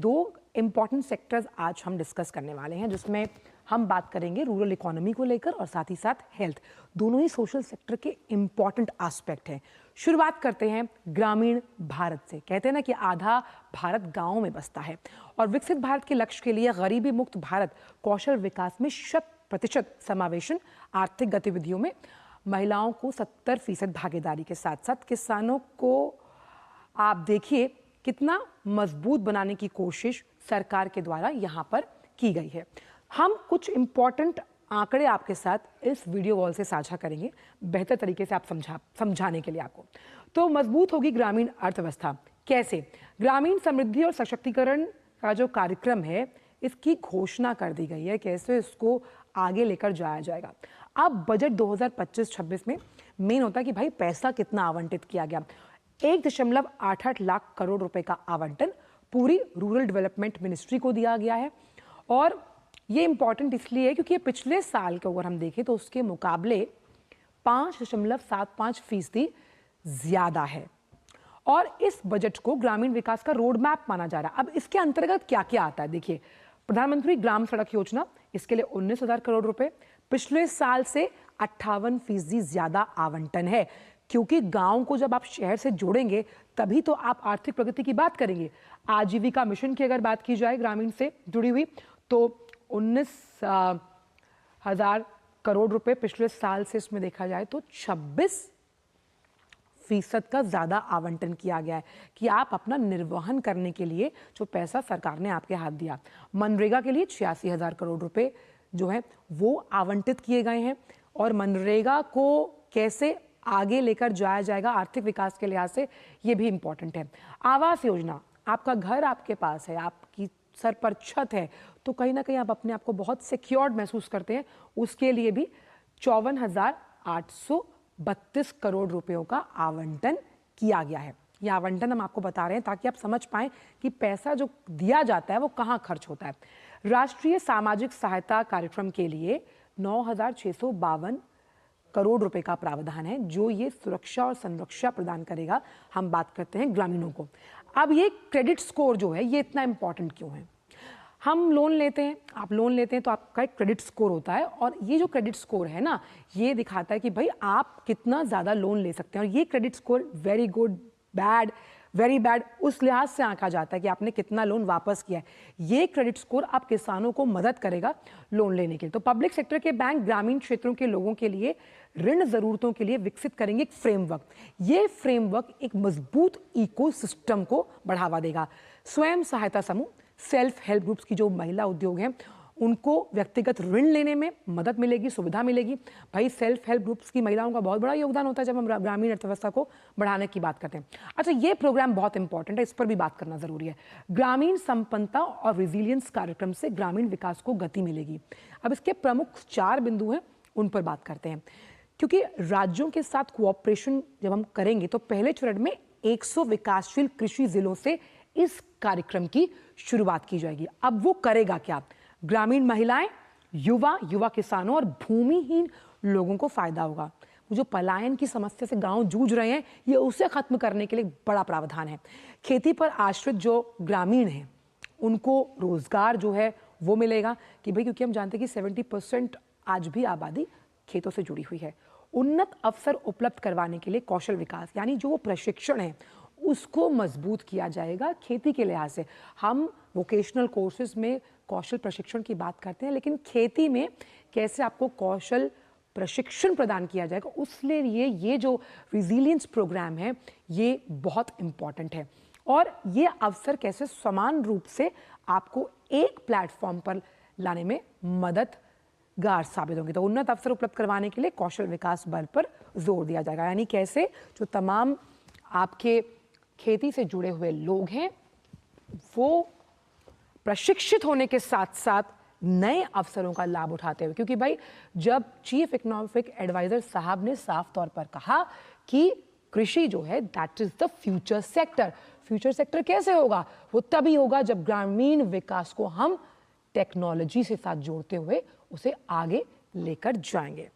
दो important sectors आज हम डिस्कस करने वाले हैं, जिसमें हम बात करेंगे रूरल इकोनॉमी को लेकर और साथ ही साथ हेल्थ। दोनों ही सोशल सेक्टर के इम्पॉर्टेंट एस्पेक्ट हैं। शुरुआत करते हैं ग्रामीण भारत से। कहते हैं ना कि आधा भारत गाँव में बसता है और विकसित भारत के लक्ष्य के लिए गरीबी मुक्त भारत कौशल विकास में 100% समावेशन, आर्थिक गतिविधियों में महिलाओं को 70% भागीदारी के साथ साथ किसानों को आप देखिए कितना मजबूत बनाने की कोशिश सरकार के द्वारा यहाँ पर की गई है। हम कुछ इम्पॉर्टेंट आंकड़े आपके साथ इस वीडियो वॉल से साझा करेंगे, बेहतर तरीके से आप समझाने के लिए आपको। तो मजबूत होगी ग्रामीण अर्थव्यवस्था कैसे? ग्रामीण समृद्धि और सशक्तिकरण का जो कार्यक्रम है, इसकी घोषणा कर दी गई है, कैसे इसको आगे लेकर जाया जाएगा। अब बजट 2025-26 में मेन होता है कि भाई पैसा कितना आवंटित किया गया। 1.88 लाख करोड़ रुपए का आवंटन पूरी रूरल डेवलपमेंट मिनिस्ट्री को दिया गया है। और ये इंपॉर्टेंट इसलिए है क्योंकि ये पिछले साल के अगर हम देखें तो उसके मुकाबले 5.75% ज्यादा है। और इस बजट को ग्रामीण विकास का रोड मैप माना जा रहा है। अब इसके अंतर्गत क्या क्या आता है देखिए, प्रधानमंत्री ग्राम सड़क योजना, इसके लिए 19,000 करोड़ रुपए, पिछले साल से 58% ज्यादा आवंटन है, क्योंकि गांव को जब आप शहर से जोड़ेंगे तभी तो आप आर्थिक प्रगति की बात करेंगे। आजीविका मिशन की अगर बात की जाए ग्रामीण से जुड़ी हुई, तो 19,000 करोड़ रुपए पिछले साल से इसमें देखा जाए तो 26% का ज्यादा आवंटन किया गया है कि आप अपना निर्वहन करने के लिए जो पैसा सरकार ने आपके हाथ दिया। मनरेगा के लिए 86,000 करोड़ रुपए जो है वो आवंटित किए गए हैं। और मनरेगा को कैसे आगे लेकर जाया जाएगा आर्थिक विकास के लिहाज से, ये भी इंपॉर्टेंट है। आवास योजना, आपका घर आपके पास है, आपकी सर पर छत है, तो कहीं ना कहीं आप अपने आप को बहुत सिक्योर्ड महसूस करते हैं। उसके लिए भी 54,832 करोड़ रुपयों का आवंटन किया गया है। यह आवंटन हम आपको बता रहे हैं ताकि आप समझ पाएं कि पैसा जो दिया जाता है वो कहां खर्च होता है। राष्ट्रीय सामाजिक सहायता कार्यक्रम के लिए 9,652 करोड़ रुपए का प्रावधान है, जो ये सुरक्षा और संरक्षा प्रदान करेगा। हम बात करते हैं ग्रामीणों को। अब ये क्रेडिट स्कोर जो है, ये इतना इंपॉर्टेंट क्यों है? हम लोन लेते हैं, आप लोन लेते हैं तो आपका एक क्रेडिट स्कोर होता है, और ये जो क्रेडिट स्कोर है ना, ये दिखाता है कि भाई आप कितना ज्यादा लोन ले सकते हैं। और ये credit score very good, bad, very bad उस लिहाज से आंका जाता है कि आपने कितना लोन वापस किया है। ये क्रेडिट स्कोर आप किसानों को मदद करेगा लोन लेने के लिए। तो पब्लिक सेक्टर के बैंक ग्रामीण क्षेत्रों के लोगों के लिए ऋण जरूरतों के लिए विकसित करेंगे एक फ्रेमवर्क। ये फ्रेमवर्क एक मजबूत इकोसिस्टम को बढ़ावा देगा। स्वयं सहायता समूह, सेल्फ हेल्प ग्रुप्स की जो महिला उद्योग हैं, उनको व्यक्तिगत ऋण लेने में मदद मिलेगी, सुविधा मिलेगी। भाई सेल्फ हेल्प ग्रुप्स की महिलाओं का बहुत बड़ा योगदान होता है जब हम ग्रामीण अर्थव्यवस्था को बढ़ाने की बात करते हैं। अच्छा, ये प्रोग्राम बहुत इंपॉर्टेंट है, इस पर भी बात करना जरूरी है। ग्रामीण संपन्नता और रेजिलियंस कार्यक्रम से ग्रामीण विकास को गति मिलेगी। अब इसके प्रमुख 4 बिंदु हैं, उन पर बात करते हैं। क्योंकि राज्यों के साथ कोऑपरेशन जब हम करेंगे तो पहले चरण में 100 विकासशील कृषि जिलों से इस कार्यक्रम की शुरुआत की जाएगी। अब वो करेगा क्या? ग्रामीण महिलाएं, युवा किसानों और भूमिहीन लोगों को फायदा होगा। जो पलायन की समस्या से गांव जूझ रहे हैं, ये उसे खत्म करने के लिए बड़ा प्रावधान है। खेती पर आश्रित जो ग्रामीण हैं, उनको रोजगार जो है वो मिलेगा कि भाई, क्योंकि हम जानते हैं कि 70% आज भी आबादी खेतों से जुड़ी हुई है। उन्नत अवसर उपलब्ध करवाने के लिए कौशल विकास, यानी जो वो प्रशिक्षण है उसको मजबूत किया जाएगा। खेती के लिहाज से हम वोकेशनल कोर्सेज में कौशल प्रशिक्षण की बात करते हैं, लेकिन खेती में कैसे आपको कौशल प्रशिक्षण प्रदान किया जाएगा, उसलिए ये जो रेजिलियंस प्रोग्राम है ये बहुत इंपॉर्टेंट है। और ये अवसर कैसे समान रूप से आपको एक प्लेटफॉर्म पर लाने में मददगार साबित होंगे। तो उन्नत अवसर उपलब्ध करवाने के लिए कौशल विकास बल पर जोर दिया जाएगा, यानी कैसे जो तमाम आपके खेती से जुड़े हुए लोग हैं वो प्रशिक्षित होने के साथ साथ नए अवसरों का लाभ उठाते हुए, क्योंकि भाई जब चीफ इकोनॉमिक एडवाइजर साहब ने साफ तौर पर कहा कि कृषि जो है that is the future sector. Future sector कैसे होगा? वो तभी होगा जब ग्रामीण विकास को हम टेक्नोलॉजी से साथ जोड़ते हुए उसे आगे लेकर जाएंगे।